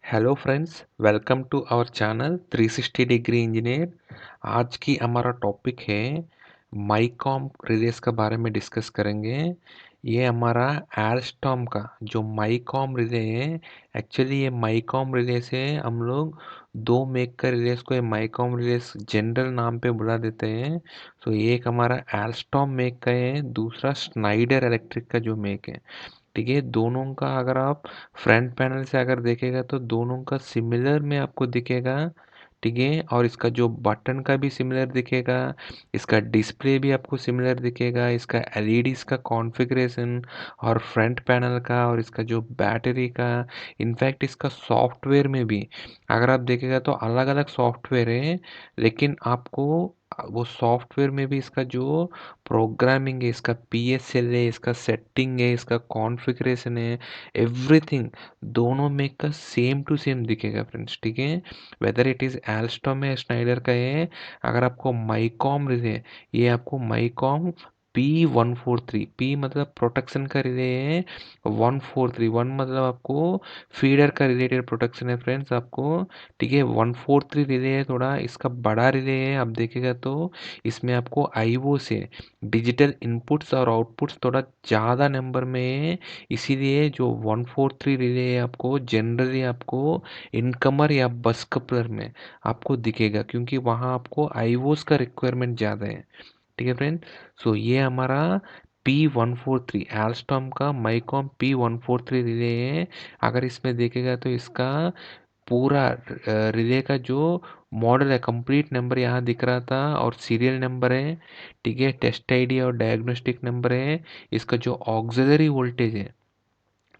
Hello friends, welcome to our channel 360 degree engineer. आज की हमारा टॉपिक है माईकॉम रिलेज के बारे में डिस्कस करेंगे। ये हमारा एल्स्टॉम का जो माईकॉम रिले है, एक्चुअली ये माईकॉम रिले से हम लोग दो मेक का रिलेज को ये माईकॉम रिलेज जनरल नाम पे बुला देते हैं। तो ये एक हमारा एल्स्टॉम मेक का है, दूसरा स्नाइडर इलेक्ट्रिक का जो मेक है। ठीक है, दोनों का अगर आप फ्रंट पैनल से अगर देखेगा तो दोनों का सिमिलर में आपको दिखेगा। ठीक है, और इसका जो बटन का भी सिमिलर दिखेगा, इसका डिस्प्ले भी आपको सिमिलर दिखेगा, इसका एलईडीज का कॉन्फ़िगरेशन और फ्रंट पैनल का और इसका जो बैटरी का, इनफैक्ट इसका सॉफ्टवेयर में भी अगर आप देखेगा तो अलग अलग सॉफ्टवेयर है, लेकिन आपको वो सॉफ्टवेयर में भी इसका जो प्रोग्रामिंग है, इसका पीएसएल है, इसका सेटिंग है, इसका कॉन्फ़िगरेशन है, एवरीथिंग दोनों में का सेम टू सेम दिखेगा फ्रेंड्स। ठीक है, वेदर इट इज़ एल्स्टॉम है स्नाइडर का है। अगर आपको माईकॉम रिले, ये आपको माईकॉम P143, पी मतलब प्रोटेक्शन का रिले है, 1431 मतलब आपको फीडर का रिलेटेड प्रोटेक्शन है फ्रेंड्स आपको। ठीक है, 143 रिले है, थोड़ा इसका बड़ा रिले है। आप देखेगा तो इसमें आपको आईओ से डिजिटल इनपुट्स और आउटपुट्स थोड़ा ज़्यादा नंबर में है, इसीलिए जो 143 रिले है आपको जनरली आपको इनकमर या बस कपलर में आपको दिखेगा, क्योंकि वहाँ आपको आईओस का रिक्वायरमेंट ज़्यादा है। ठीक है फ्रेंड, सो ये हमारा P143 एल्स्टॉम का माईकॉम P143 रिले है। अगर इसमें देखेगा तो इसका पूरा रिले का जो मॉडल है, कंप्लीट नंबर यहाँ दिख रहा था और सीरियल नंबर है। ठीक है, टेस्ट आईडी और डायग्नोस्टिक नंबर है। इसका जो ऑक्सिलरी वोल्टेज है,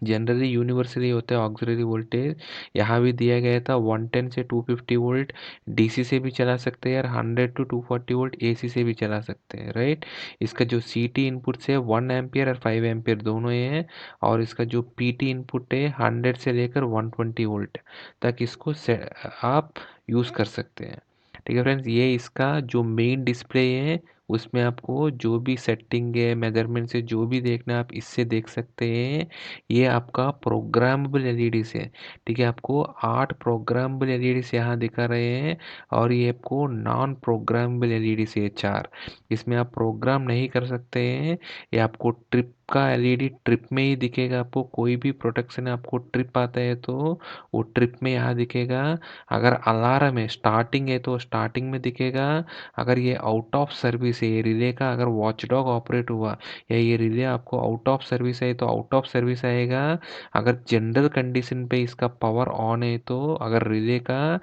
जनरली यूनिवर्सली होता है ऑक्सिलरी वोल्टेज, यहाँ भी दिया गया था 110 से 250 वोल्ट। डीसी से भी चला सकते हैं यार, 100 टू 240 वोल्ट एसी से भी चला सकते हैं, राइट। इसका जो सीटी इनपुट है 1 एम्पियर और 5 एम्पियर दोनों ही है, और इसका जो पीटी इनपुट है 100 से लेकर 120 वोल्ट तक इसको आप यूज़ कर सकते हैं। ठीक है फ्रेंड्स, ये इसका जो मेन डिस्प्ले है, उसमें आपको जो भी सेटिंग है, मेजरमेंट से जो भी देखना है आप इससे देख सकते हैं। ये आपका प्रोग्रामेबल एलईडी से, ठीक है, आपको 8 प्रोग्रामेबल एलईडी से यहाँ दिखा रहे हैं, और ये आपको नॉन प्रोग्रामेबल एलईडी से 4। इसमें आप प्रोग्राम नहीं कर सकते हैं। ये आपको ट्रिप का एलईडी ट्रिप में ही दिखेगा। आपको कोई भी प्रोटेक्शन आपको ट्रिप आता है तो वो ट्रिप में यहाँ दिखेगा। अगर अलार्म है, स्टार्टिंग है तो स्टार्टिंग में दिखेगा। अगर ये आउट ऑफ सर्विस है, ये रिले का अगर वॉचडॉग ऑपरेट हुआ या ये रिले आपको आउट ऑफ सर्विस है तो आउट ऑफ सर्विस आएगा। अगर जनरल कंडीशन पे इसका पावर ऑन है तो, अगर रिले का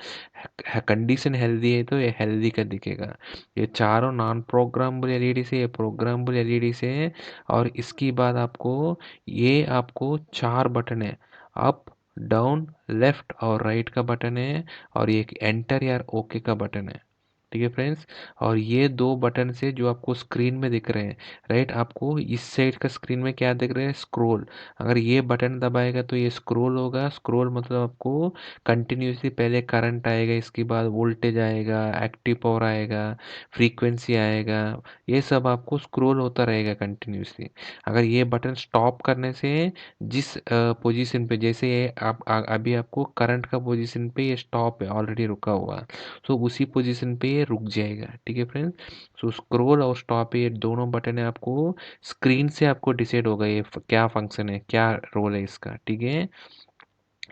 कंडीशन हेल्दी है तो ये हेल्दी का दिखेगा। ये चारों नॉन प्रोग्रामेबल एलईडी से, ये प्रोग्रामेबल एलईडी से है। और इसकी बाद आपको ये आपको 4 बटन है, अप, डाउन, लेफ्ट और राइट का बटन है, और ये एक एंटर या ओके का बटन है। ठीक है फ्रेंड्स, और ये दो बटन से जो आपको स्क्रीन में दिख रहे हैं, राइट, आपको इस साइड का स्क्रीन में क्या दिख रहा है, स्क्रॉल। अगर ये बटन दबाएगा तो ये स्क्रॉल होगा। स्क्रॉल मतलब आपको कंटिन्यूसली पहले करंट आएगा, इसके बाद वोल्टेज आएगा, एक्टिव पावर आएगा, फ्रीक्वेंसी आएगा, ये सब आपको स्क्रॉल होता रहेगा कंटिन्यूसली। अगर ये बटन स्टॉप करने से जिस पोजीशन पे, जैसे ये अभी आपको करंट का पोजीशन पे ये स्टॉप है, ऑलरेडी रुका हुआ, तो उसी पोजीशन पे ये रुक जाएगा। ठीक है फ्रेंड्स, सो स्क्रॉल और स्टॉप ये दोनों बटन है, आपको स्क्रीन से आपको डिसाइड होगा ये क्या फंक्शन है, क्या रोल है इसका। ठीक है,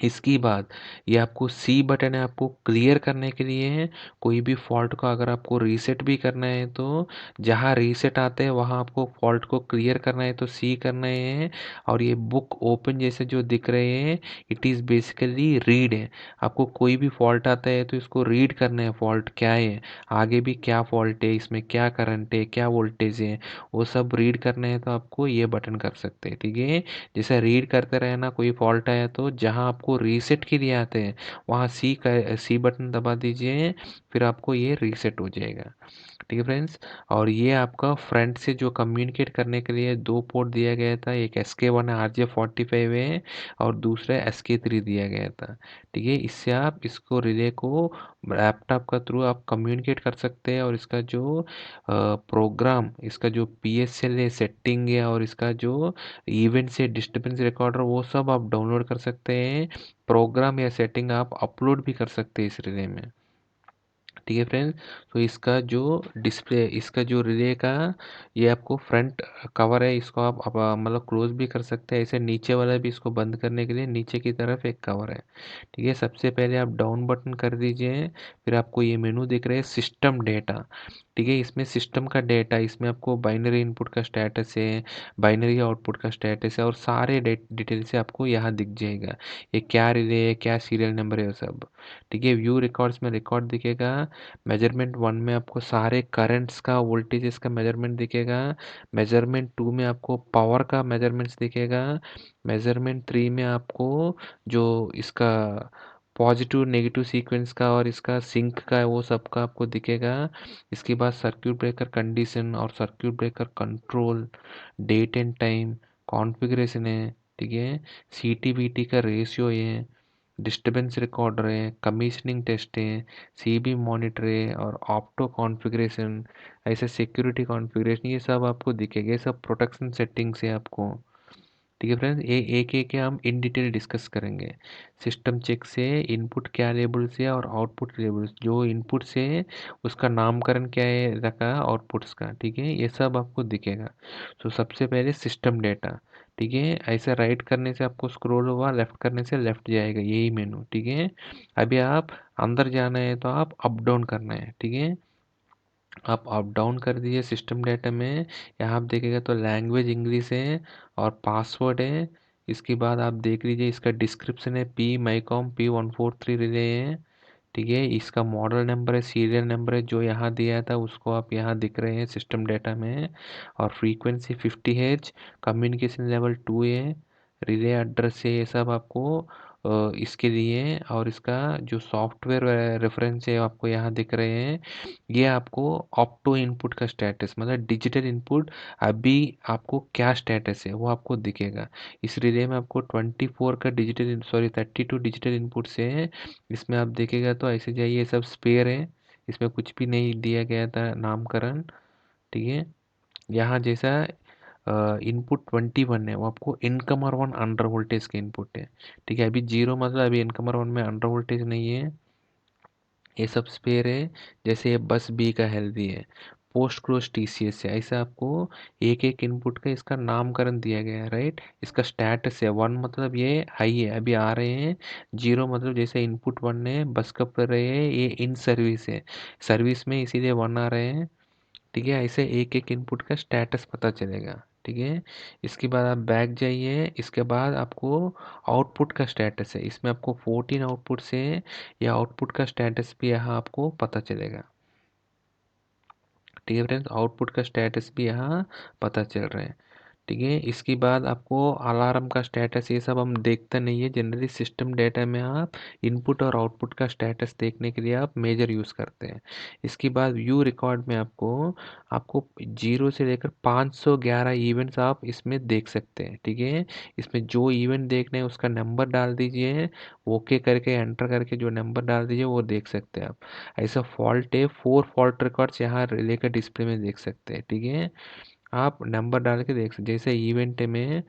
इसकी बाद ये आपको सी बटन है, आपको क्लियर करने के लिए है। कोई भी फॉल्ट को अगर आपको रीसेट भी करना है तो जहाँ रीसेट आते हैं वहाँ आपको फॉल्ट को क्लियर करना है तो सी करना है। और ये बुक ओपन जैसे जो दिख रहे हैं, इट इज़ बेसिकली रीड है। आपको कोई भी फॉल्ट आता है तो इसको रीड करना है, फॉल्ट क्या है, आगे भी क्या फॉल्ट है, इसमें क्या करंट है, क्या वोल्टेज है, वो सब रीड करना है तो आपको ये बटन कर सकते हैं। ठीक है, जैसे रीड करते रहना, कोई फॉल्ट आया तो जहाँ आपको रीसेट के लिए आते हैं वहाँ सी बटन दबा दीजिए, फिर आपको ये रीसेट हो जाएगा। ठीक है फ्रेंड्स। और ये आपका फ्रंट से जो कम्युनिकेट करने के लिए दो पोर्ट दिया गया था, एक SK1 RJ45 है और दूसरा SK3 दिया गया था। ठीक है, इससे आप इसको रिले को लैपटॉप का थ्रू आप कम्युनिकेट कर सकते हैं, और इसका जो प्रोग्राम, इसका जो PSL है सेटिंग है, और इसका जो इवेंट से डिस्टर्बेंस रिकॉर्डर, वो सब आप डाउनलोड कर सकते हैं। प्रोग्राम या सेटिंग आप अपलोड भी कर सकते हैं इस रिले में। ठीक है फ्रेंड्स। तो इसका जो डिस्प्ले, इसका जो रिले का ये आपको फ्रंट कवर है, इसको आप मतलब क्लोज भी कर सकते हैं। ऐसे नीचे वाला भी, इसको बंद करने के लिए नीचे की तरफ एक कवर है। ठीक है, सबसे पहले आप डाउन बटन कर दीजिए, फिर आपको ये मेनू दिख रहा है सिस्टम डेटा। ठीक है, इसमें सिस्टम का डेटा, इसमें आपको बाइनरी इनपुट का स्टेटस है, बाइनरी आउटपुट का स्टेटस है, और सारे डिटेल से आपको यहाँ दिख जाएगा। ये क्या रिले है, क्या सीरियल नंबर है, वो सब। ठीक है, व्यू रिकॉर्ड्स में रिकॉर्ड दिखेगा। मेजरमेंट 1 में आपको सारे करंट्स का, वोल्टेजेस का मेजरमेंट दिखेगा। मेजरमेंट 2 में आपको पावर का मेजरमेंट्स दिखेगा। मेजरमेंट 3 में आपको जो इसका पॉजिटिव नेगेटिव सीक्वेंस का और इसका सिंक का है, वो सब का आपको दिखेगा। इसके बाद सर्क्यूट ब्रेकर कंडीशन और circuit breaker control, date and time, configuration है। ठीक है, CT/VT का रेशियो है, डिस्टर्बेंस रिकॉर्डर है, कमीशनिंग टेस्ट है, CB मॉनिटर है, और ऑप्टो कॉन्फ़िगरेशन, ऐसे सिक्योरिटी कॉन्फ़िगरेशन, ये सब आपको दिखेगा। ये सब प्रोटेक्शन सेटिंग्स है आपको। ठीक है फ्रेंड्स, ये एक एक हम इन डिटेल डिस्कस करेंगे। सिस्टम चेक से इनपुट क्या लेबल से और आउटपुट लेबल, जो इनपुट से उसका नामकरण क्या है रखा आउटपुट्स का। ठीक है, ये सब आपको दिखेगा। तो सबसे पहले सिस्टम डेटा। ठीक है, ऐसे राइट करने से आपको स्क्रॉल होगा, लेफ्ट करने से लेफ्ट जाएगा, यही मेनू। ठीक है, अभी आप अंदर जाना है तो आप अप डाउन करना है। ठीक है, आप अप डाउन कर दीजिए सिस्टम डेटा में। यहाँ आप देखेगा तो लैंग्वेज इंग्लिश है और पासवर्ड है। इसके बाद आप देख लीजिए, इसका डिस्क्रिप्शन है पी माईकॉम P143 रिले है। ठीक है, इसका मॉडल नंबर है, सीरियल नंबर है, जो यहाँ दिया था उसको आप यहाँ दिख रहे हैं सिस्टम डेटा में। और फ्रीक्वेंसी 50 Hz, कम्युनिकेशन लेवल 2 है, रिले एड्रेस है, ये सब आपको इसके लिए। और इसका जो सॉफ्टवेयर रेफरेंस है आपको यहाँ दिख रहे हैं। ये आपको ऑप्टो इनपुट का स्टेटस, मतलब डिजिटल इनपुट अभी आपको क्या स्टेटस है वो आपको दिखेगा। इस रिले में आपको 24 का डिजिटल, सॉरी 32 डिजिटल इनपुट से है। इसमें आप देखेगा तो ऐसे जाइए, सब स्पेयर है, इसमें कुछ भी नहीं दिया गया था नामकरण। ठीक है, यहाँ जैसा इनपुट 21 है, वो आपको इनकमर 1 अंडर वोल्टेज के इनपुट है। ठीक है, अभी जीरो मतलब अभी इनकमर 1 में अंडर वोल्टेज नहीं है, ये सब स्पेयर है। जैसे ये बस बी का हेल्दी है, पोस्ट क्लोज TCS है, ऐसा आपको एक एक इनपुट का इसका नामकरण दिया गया है। राइट, इसका स्टेटस है 1 मतलब ये हाई है, अभी आ रहे हैं। जीरो मतलब जैसे इनपुट 1 है, बस कब कर रहे हैं, ये इन सर्विस है, सर्विस में, इसीलिए 1 आ रहे हैं। ठीक है, ऐसे एक एक इनपुट का स्टेटस पता चलेगा। ठीक है, इसके बाद आप बैक जाइए, इसके बाद आपको आउटपुट का स्टेटस है, इसमें आपको 14 आउटपुट से या आउटपुट का स्टेटस भी यहाँ आपको पता चलेगा। ठीक है फ्रेंड्स, आउटपुट का स्टेटस भी यहाँ पता चल रहा है। ठीक है, इसके बाद आपको अलार्म का स्टेटस, ये सब हम देखते नहीं है जनरली। सिस्टम डेटा में आप इनपुट और आउटपुट का स्टेटस देखने के लिए आप मेजर यूज़ करते हैं। इसके बाद व्यू रिकॉर्ड में आपको आपको 0 से लेकर 511 इवेंट्स आप इसमें देख सकते हैं। ठीक है, इसमें जो इवेंट देखना है उसका नंबर डाल दीजिए, ओके करके एंटर करके जो नंबर डाल दीजिए वो देख सकते हैं आप। ऐसा फॉल्ट है, 4 फॉल्ट रिकॉर्ड्स यहाँ रिले का डिस्प्ले में देख सकते हैं। ठीक है, आप नंबर डाल के देख सकते, जैसे इवेंट में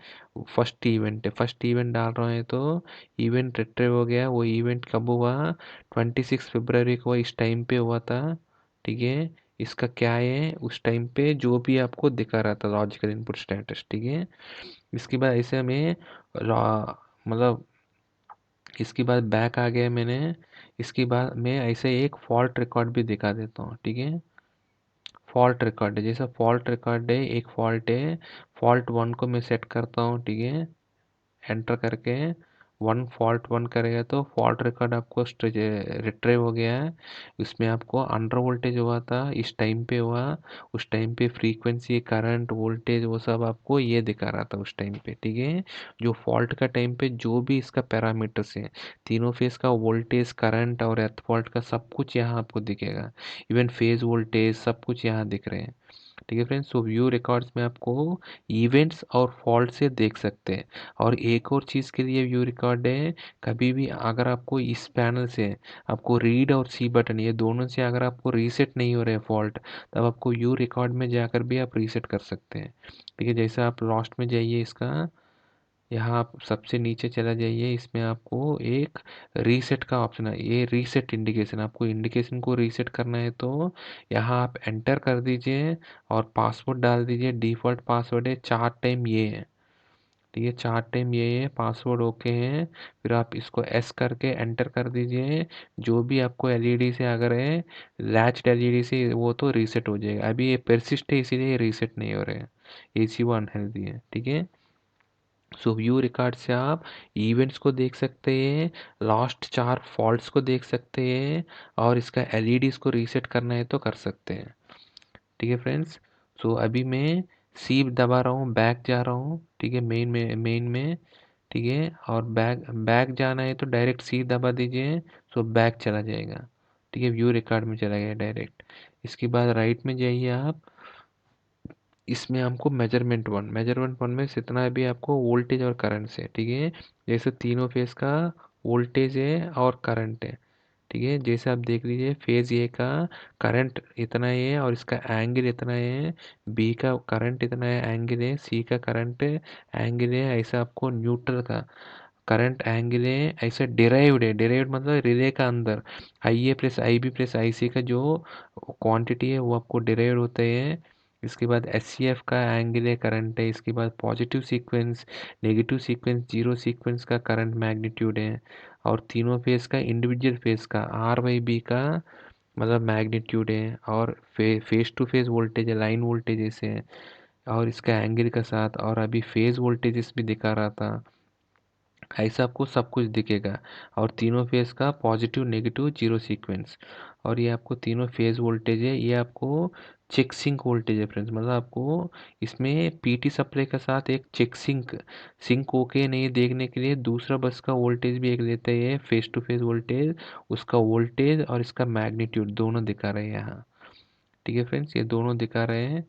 फर्स्ट इवेंट है, फर्स्ट इवेंट डाल रहे हैं तो इवेंट रिट्रीव हो गया। वो इवेंट कब हुआ, 26 फरवरी को इस टाइम पे हुआ था। ठीक है, इसका क्या है, उस टाइम पे जो भी आपको दिखा रहा था लॉजिकल इनपुट स्टेटस। ठीक है, इसके बाद ऐसे में मतलब इसके बाद बैक आ गया मैंने। इसके बाद मैं ऐसे एक फॉल्ट रिकॉर्ड भी दिखा देता हूँ। ठीक है, फॉल्ट रिकॉर्ड है, जैसा फॉल्ट रिकॉर्ड है, एक फॉल्ट है, फॉल्ट 1 को मैं सेट करता हूँ। ठीक है, एंटर करके वन फॉल्ट वन करेगा तो फॉल्ट रिकॉर्ड आपको रिट्रीव हो गया है। इसमें आपको अंडर वोल्टेज हुआ था, इस टाइम पे हुआ, उस टाइम पे फ्रीक्वेंसी, करंट, वोल्टेज वो सब आपको ये दिखा रहा था उस टाइम पे, ठीक है। जो फॉल्ट का टाइम पे जो भी इसका पैरामीटर्स है, तीनों फेज का वोल्टेज, करंट और एर्थ फॉल्ट का सब कुछ यहाँ आपको दिखेगा। इवन फेज वोल्टेज सब कुछ यहाँ दिख रहे हैं, ठीक है फ्रेंड्स। सो व्यू रिकॉर्ड्स में आपको इवेंट्स और फॉल्ट से देख सकते हैं। और एक और चीज़ के लिए व्यू रिकॉर्ड है, कभी भी अगर आपको इस पैनल से आपको रीड और सी बटन ये दोनों से अगर आपको रीसेट नहीं हो रहे फॉल्ट, तब आपको व्यू रिकॉर्ड में जाकर भी आप रीसेट कर सकते हैं, ठीक है। जैसे आप लास्ट में जाइए, इसका यहाँ आप सबसे नीचे चला जाइए, इसमें आपको एक रीसेट का ऑप्शन है, ये रीसेट इंडिकेशन, आपको इंडिकेशन को रीसेट करना है तो यहाँ आप एंटर कर दीजिए और पासवर्ड डाल दीजिए। डिफ़ॉल्ट पासवर्ड है 4 टाइम ये है, ठीक है, 4 टाइम ये है पासवर्ड, ओके है। फिर आप इसको एस करके एंटर कर दीजिए। जो भी आपको एलईडी से अगर है लैच्ड एलईडी से, वो तो रीसेट हो जाएगा। अभी ये परसिस्ट है इसीलिए रीसेट नहीं हो रहे हैं, एसी वो अनहेल्दी है, ठीक है। सो व्यू रिकॉर्ड से आप इवेंट्स को देख सकते हैं, लास्ट 4 फॉल्ट्स को देख सकते हैं, और इसका एलईडीज को रीसेट करना है तो कर सकते हैं, ठीक है फ्रेंड्स। सो अभी मैं सी दबा रहा हूँ, बैक जा रहा हूँ, ठीक है, मेन में, ठीक है। और बैक बैक जाना है तो डायरेक्ट सी दबा दीजिए, सो बैक चला जाएगा, ठीक है, व्यू रिकॉर्ड में चला गया डायरेक्ट। इसके बाद राइट में जाइए आप, इसमें हमको मेजरमेंट वन में जितना भी आपको वोल्टेज और करंट से, ठीक है, जैसे तीनों फेज का वोल्टेज है और करंट है, ठीक है। जैसे आप देख लीजिए फेज ए का करंट इतना ही है और इसका एंगल इतना है, बी का करंट इतना है, एंगल है, सी का करंट एंगल है, ऐसा आपको न्यूट्रल का करंट एंगल है, ऐसे डिराइव्ड है, डिराइव्ड मतलब रिले का अंदर आई ए प्लस आई बी प्लस आई सी का जो क्वांटिटी है वो आपको डिराइव्ड होते हैं। इसके बाद एस सी एफ का एंगल है, करंट है। इसके बाद positive sequence, negative sequence, zero sequence का करंट मैग्नीट्यूड है। और तीनों फेज का इंडिविजुअल फेज का आर वाई बी का मतलब मैग्नीट्यूड है। और फेस टू फेज वोल्टेज है, लाइन वोल्टेज ऐसे है, और इसका एंगल के साथ। और अभी फेज वोल्टेजेस भी दिखा रहा था, ऐसा आपको सब कुछ दिखेगा। और तीनों फेज का पॉजिटिव, नेगेटिव, जीरो सीक्वेंस। और ये आपको तीनों फेज वोल्टेज है, ये आपको चेक सिंक वोल्टेज है फ्रेंड्स, मतलब आपको इसमें पीटी सप्लाई के साथ एक चेक सिंक होके नहीं देखने के लिए दूसरा बस का वोल्टेज भी एक लेते हैं, फेस टू फेस वोल्टेज, उसका वोल्टेज और इसका मैग्नीट्यूड दोनों दिखा रहे हैं यहाँ, ठीक है फ्रेंड्स, ये दोनों दिखा रहे हैं।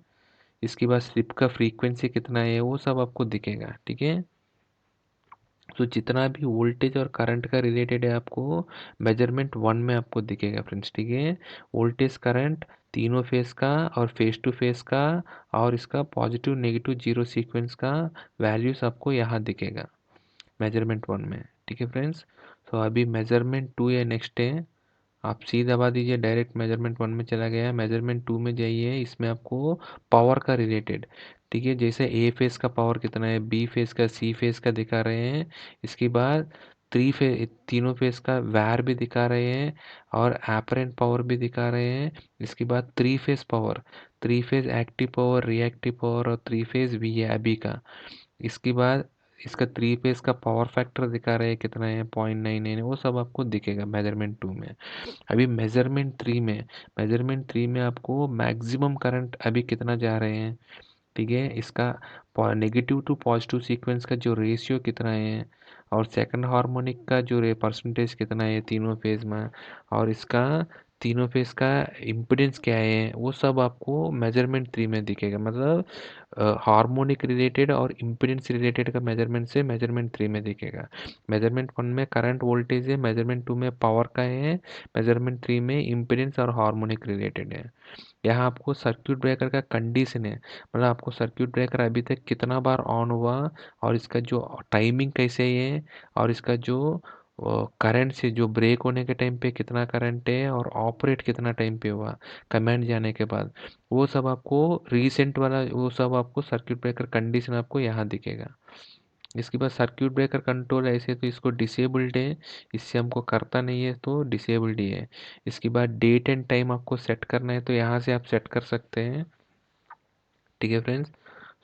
इसके बाद स्लिप का फ्रीक्वेंसी कितना है वो सब आपको दिखेगा, ठीक है। तो जितना भी वोल्टेज और करंट का रिलेटेड है आपको मेजरमेंट वन में आपको दिखेगा फ्रेंड्स, ठीक है। वोल्टेज, करंट, तीनों फेस का और फेस टू फेस का, और इसका पॉजिटिव, नेगेटिव, जीरो सीक्वेंस का वैल्यूज आपको यहाँ दिखेगा मेजरमेंट वन में, ठीक है फ्रेंड्स। तो अभी मेजरमेंट टू या नेक्स्ट है, आप सी दबा दीजिए, डायरेक्ट मेजरमेंट वन में चला गया। मेजरमेंट टू में जाइए, इसमें आपको पावर का रिलेटेड, ठीक है, जैसे ए फेस का पावर कितना है, बी फेस का, सी फेस का दिखा रहे हैं। इसके बाद तीनों फेस का वैर भी दिखा रहे हैं, और एपरेंट पावर भी दिखा रहे हैं। इसके बाद three phase power, three phase active power, reactive power, और थ्री फेस वी है अभी का। इसके बाद इसका थ्री फेस का पावर फैक्टर दिखा रहे हैं कितना है, 0.99, वो सब आपको दिखेगा मेजरमेंट टू में। अभी मेजरमेंट थ्री में आपको मैक्सिमम करंट अभी कितना जा रहे हैं, ठीक है, इसका नेगेटिव टू पॉजिटिव सीक्वेंस का जो रेशियो कितना है, और सेकंड हार्मोनिक का जो परसेंटेज कितना है तीनों फेज में, और इसका तीनों फेज का इम्पीडेंस क्या है, वो सब आपको मेजरमेंट थ्री में दिखेगा। मतलब हार्मोनिक रिलेटेड और इम्पीडेंस रिलेटेड का मेजरमेंट से मेजरमेंट थ्री में दिखेगा। मेजरमेंट वन में करंट वोल्टेज है, मेजरमेंट टू में पावर का है, मेजरमेंट थ्री में इम्पीडेंस और हार्मोनिक रिलेटेड है। यहाँ आपको सर्क्यूट ब्रेकर का कंडीशन है, मतलब आपको सर्क्यूट ब्रेकर अभी तक कितना बार ऑन हुआ, और इसका जो टाइमिंग कैसे है, और इसका जो करंट से जो ब्रेक होने के टाइम पे कितना करंट है, और ऑपरेट कितना टाइम पे हुआ कमांड जाने के बाद, वो सब आपको रीसेंट वाला, वो सब आपको सर्क्यूट ब्रेकर कंडीशन आपको यहाँ दिखेगा। इसके बाद सर्क्यूट ब्रेकर कंट्रोल ऐसे तो इसको डिसेबल्ड है, इससे हमको करता नहीं है तो डिसेबल्ड ही है। इसके बाद डेट एंड टाइम आपको सेट करना है तो यहाँ से आप सेट कर सकते हैं, ठीक है friends.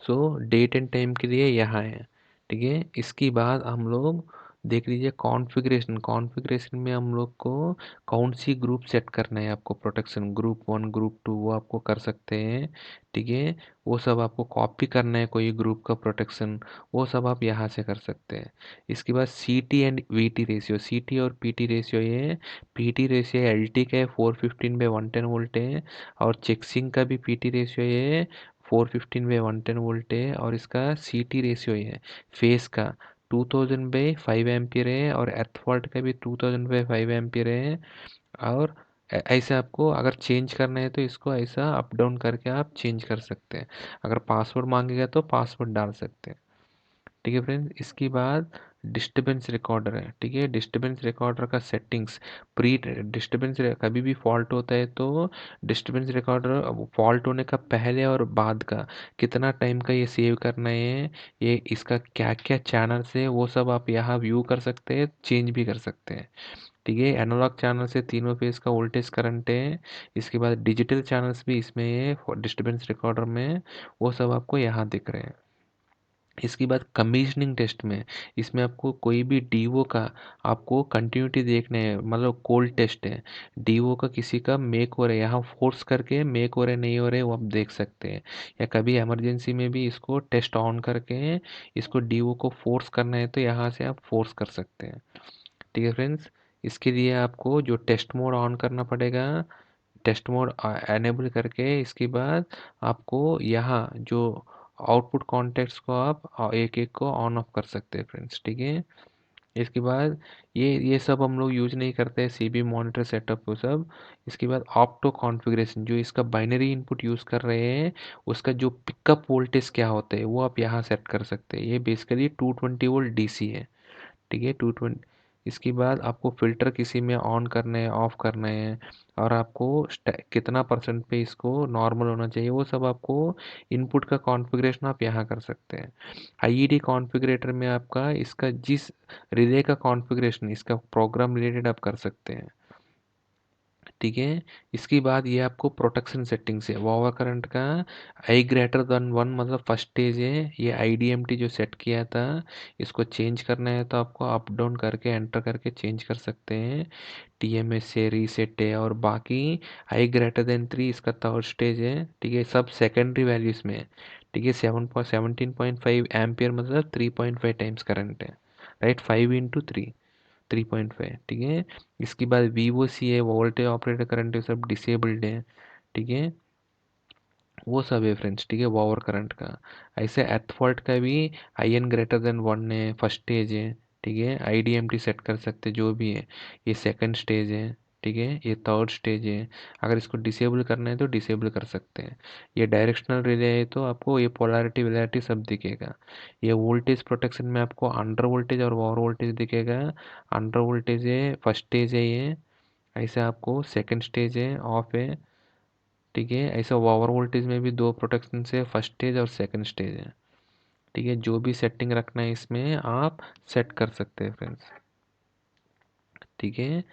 So date and time के लिए यहाँ है, ठीक है। इसके बाद हम लोग देख लीजिए कॉन्फ़िगरेशन, कॉन्फ़िगरेशन में हम लोग को कौन सी ग्रुप सेट करना है आपको, प्रोटेक्शन ग्रुप 1 ग्रुप 2 वो आपको कर सकते हैं, ठीक है। वो सब आपको कॉपी करना है कोई ग्रुप का प्रोटेक्शन, वो सब आप यहाँ से कर सकते हैं। इसके बाद सीटी एंड वीटी रेशियो, सीटी और पीटी रेशियो, ये पीटी रेशियो एलटी का है 415/110 वोल्ट है, और चेक्सिंग का भी पीटी रेशियो ये 415/110 वोल्ट है, और इसका सीटी रेशियो ये है फेस का 2000/5 एम्पियर है, और एर्थफॉल्ट का भी 2000/5 एम्पियर है। और ऐसे आपको अगर चेंज करना है तो इसको ऐसा अप डाउन करके आप चेंज कर सकते हैं। अगर पासवर्ड मांगेगा तो पासवर्ड डाल सकते हैं, ठीक है फ्रेंड्स। इसके बाद डिस्टरबेंस रिकॉर्डर है, ठीक है। डिस्टरबेंस रिकॉर्डर का सेटिंग्स, प्री डिस्टरबेंस, कभी भी फॉल्ट होता है तो डिस्टरबेंस रिकॉर्डर फॉल्ट होने का पहले और बाद का कितना टाइम का ये सेव करना है, ये इसका क्या क्या चैनल्स है वो सब आप यहाँ व्यू कर सकते हैं, चेंज भी कर सकते हैं, ठीक है। एनालॉग चैनल से तीनों फेज का वोल्टेज करंट है। इसके बाद डिजिटल चैनल्स भी इसमें है डिस्टरबेंस रिकॉर्डर में, वो सब आपको यहाँ दिख रहे हैं। इसके बाद कमीशनिंग टेस्ट में इसमें आपको कोई भी डीओ का आपको कंटिन्यूटी देखने है, मतलब कोल्ड टेस्ट है, डीओ का किसी का मेक हो रहा है यहाँ फोर्स करके मेक हो रहे नहीं हो रहे वो आप देख सकते हैं, या कभी इमरजेंसी में भी इसको टेस्ट ऑन करके इसको डीओ को फोर्स करना है तो यहाँ से आप फोर्स कर सकते हैं, ठीक है फ्रेंड्स। इसके लिए आपको जो टेस्ट मोड ऑन करना पड़ेगा, टेस्ट मोड एनेबल करके इसके बाद आपको यहाँ जो आउटपुट कॉन्टेक्ट्स को आप एक एक को ऑन ऑफ कर सकते हैं फ्रेंड्स, ठीक है। इसके बाद ये सब हम लोग यूज नहीं करते हैं, सीबी मॉनिटर सेटअप वो सब। इसके बाद ऑप्टो कॉन्फ़िगरेशन, जो इसका बाइनरी इनपुट यूज़ कर रहे हैं उसका जो पिकअप वोल्टेज क्या होता है वो आप यहाँ सेट कर सकते हैं। ये बेसिकली 220 वोल्ट डीसी है, ठीक है 220। इसके बाद आपको फ़िल्टर किसी में ऑन करना है ऑफ़ करना है, और आपको कितना परसेंट पे इसको नॉर्मल होना चाहिए वो सब आपको इनपुट का कॉन्फ़िगरेशन आप यहाँ कर सकते हैं। आईईडी कॉन्फ़िगरेटर में आपका इसका जिस रिले का कॉन्फ़िगरेशन इसका प्रोग्राम रिलेटेड आप कर सकते हैं, ठीक है। इसके बाद ये आपको प्रोटेक्शन सेटिंग्स है, ओवर करंट का I greater than 1 मतलब फर्स्ट स्टेज है, ये IDMT जो सेट किया था इसको चेंज करना है तो आपको अप डाउन करके एंटर करके चेंज कर सकते हैं, TMS से रीसेट है। और बाकी I greater than 3 इसका थर्ड स्टेज है, ठीक है। सब सेकेंडरी वैल्यूज में है, ठीक है। 17.5 एम्पियर मतलब 3.5 टाइम्स करंट है, राइट, 5 × 3 3.5, ठीक है। इसके बाद वीवो सी है, वोल्टेज ऑपरेटर करंट, ये सब डिसेबल्ड है, ठीक है। वो सब है फ्रेंड्स, ठीक है, ओवर करंट का। ऐसे एर्थफॉल्ट का भी IN greater than 1 है, फर्स्ट स्टेज है, ठीक है। IDMT सेट कर सकते जो भी है, ये सेकंड स्टेज है, ठीक है, ये थर्ड स्टेज है। अगर इसको डिसेबल करना है तो डिसेबल कर सकते हैं। ये डायरेक्शनल रिले है तो आपको ये पोलैरिटी वेलैरिटी सब दिखेगा। ये वोल्टेज प्रोटेक्शन में आपको अंडर वोल्टेज और ओवर वोल्टेज दिखेगा। अंडर वोल्टेज है फर्स्ट स्टेज है ये, ऐसे आपको सेकंड स्टेज है ऑफ है, ठीक है। ऐसा ओवर वोल्टेज में भी दो प्रोटेक्शन है, फर्स्ट स्टेज और सेकंड स्टेज है, ठीक है। जो भी सेटिंग रखना है इसमें आप सेट कर सकते हैं फ्रेंड्स, ठीक है।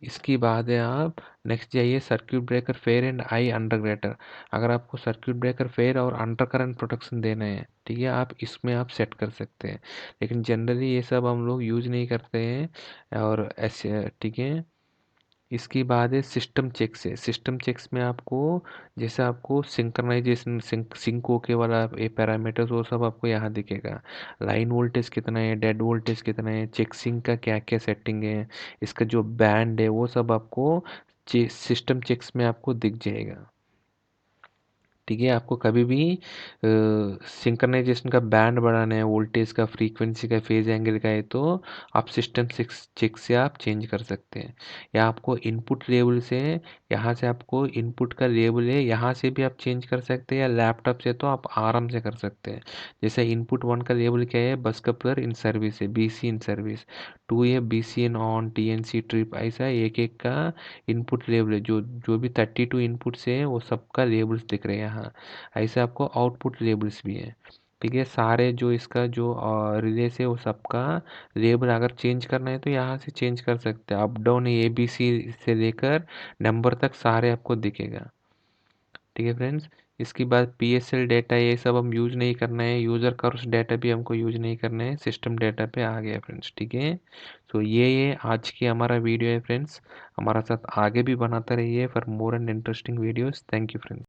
इसकी बाद है आप नेक्स्ट जाइए circuit breaker fair and I under greater. अगर आपको सर्किट ब्रेकर फेयर और अंडर करंट प्रोटेक्शन देना है, ठीक है, आप इसमें आप सेट कर सकते हैं, लेकिन जनरली ये सब हम लोग यूज नहीं करते हैं और ऐसे, ठीक है। इसके बाद है सिस्टम चेक्स है, सिस्टम चेक्स में आपको जैसे आपको सिंक्रनाइजेशन सिंक होके वाला ये पैरामीटर्स वो सब आपको यहाँ दिखेगा। लाइन वोल्टेज कितना है, डेड वोल्टेज कितना है, चेक सिंक का क्या क्या सेटिंग है, इसका जो बैंड है वो सब आपको सिस्टम चेक्स में आपको दिख जाएगा, ठीक है। आपको कभी भी सिंक्रनाइजेशन का बैंड बढ़ाना है, वोल्टेज का, फ्रीक्वेंसी का, फेज एंगल का है तो आप सिस्टम सिक्स चेक से आप चेंज कर सकते हैं। या आपको इनपुट लेवल से, यहाँ से आपको इनपुट का लेवल है यहाँ से भी आप चेंज कर सकते हैं, या लैपटॉप से तो आप आराम से कर सकते हैं। जैसे इनपुट 1 का लेवल क्या है, बस कपलर इन सर्विस है, BC इन सर्विस, 2 है BC in on, TNC trip, ऐसा एक एक का इनपुट लेवल है। जो जो भी 32 इनपुट से है वो सबका लेबल्स दिख रहे हैं यहाँ। ऐसे आपको आउटपुट लेबल्स भी है, ठीक है। सारे जो इसका जो रिलेस है वो सबका लेबल अगर चेंज करना है तो यहाँ से चेंज कर सकते हैं। अप डाउन ABC से लेकर नंबर तक सारे आपको दिखेगा, ठीक है फ्रेंड्स। इसके बाद PSL डेटा ये सब हम यूज़ नहीं करना है, यूज़र कर्व्स डेटा भी हमको यूज़ नहीं करना है, सिस्टम डेटा पे आ गया फ्रेंड्स, ठीक है। सो ये आज की हमारा वीडियो है फ्रेंड्स। हमारा साथ आगे भी बनाते रहिए for more and interesting videos. Thank you friends.